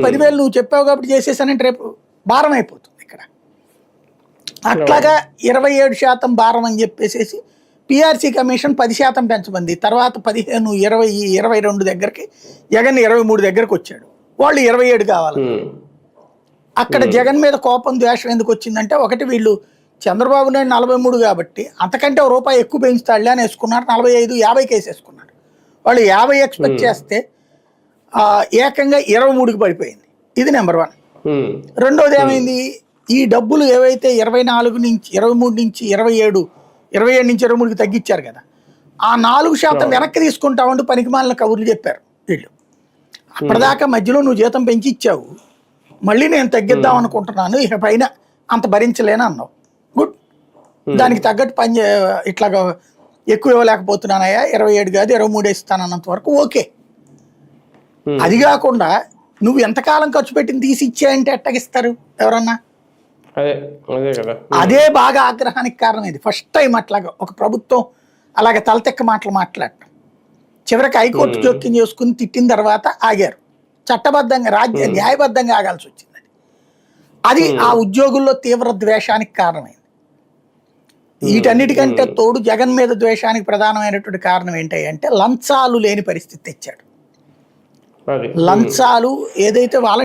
10,000 నువ్వు చెప్పావు కాబట్టి చేసేసానంటే రేపు భారం అయిపోతుంది ఇక్కడ. అట్లాగా 27% భారం అని చెప్పేసి పిఆర్సీ కమిషన్ 10% పెంచమంది. తర్వాత 15, 20, 22 దగ్గరికి జగన్ 23 దగ్గరకు వచ్చాడు. వాళ్ళు 27 కావాలి. అక్కడ జగన్ మీద కోపం ద్వేషం ఎందుకు వచ్చిందంటే, ఒకటి వీళ్ళు చంద్రబాబు నాయుడు 43 కాబట్టి అంతకంటే రూపాయి ఎక్కువ పెంచుతాడులే అని వేసుకున్నారు. 45, 50 వేసేసుకున్నారు. వాళ్ళు 50 ఎక్స్పెక్ట్ చేస్తే ఏకంగా 23కి పడిపోయింది. ఇది నెంబర్ 1. రెండోది ఏమైంది, ఈ డబ్బులు ఏవైతే 24 నుంచి 23 నుంచి 27 నుంచి 23కి తగ్గించారు కదా, ఆ 4% వెనక్కి తీసుకుంటామంటూ పనికిమాలిన కబుర్లు చెప్పారు వీళ్ళు. అప్పటిదాకా మధ్యలో నువ్వు జీతం పెంచి ఇచ్చావు, మళ్ళీ నేను తగ్గిద్దాం అనుకుంటున్నాను, ఇక పైన అంత భరించలేను అన్నావు. గుడ్, దానికి తగ్గట్టు ఇట్లాగా ఎక్కువ ఇవ్వలేకపోతున్నానయ్యా, 27 కాదు 23 ఇస్తానన్నంత వరకు ఓకే. అది కాకుండా నువ్వు ఎంతకాలం ఖర్చు పెట్టింది తీసి ఇచ్చాయంటే ఎట్టగిస్తారు ఎవరన్నా? అదే బాగా ఆగ్రహానికి కారణమైంది. ఫస్ట్ టైం అట్లాగా ఒక ప్రభుత్వం అలాగే తలతెక్క మాటలు మాట్లాడటం. చివరికి హైకోర్టు జోక్యం చేసుకుని తిట్టిన తర్వాత ఆగారు. చట్టబద్ధంగా న్యాయబద్ధంగా ఆగాల్సి వచ్చింది. అది ఆ ఉద్యోగుల్లో తీవ్ర ద్వేషానికి కారణమైంది. వీటన్నిటికంటే తోడు జగన్ మీద ద్వేషానికి ప్రధానమైనటువంటి కారణం ఏంటంటే లంచాలు లేని పరిస్థితి తెచ్చాడు. లంచాలు ఏదైతే వాళ్ళ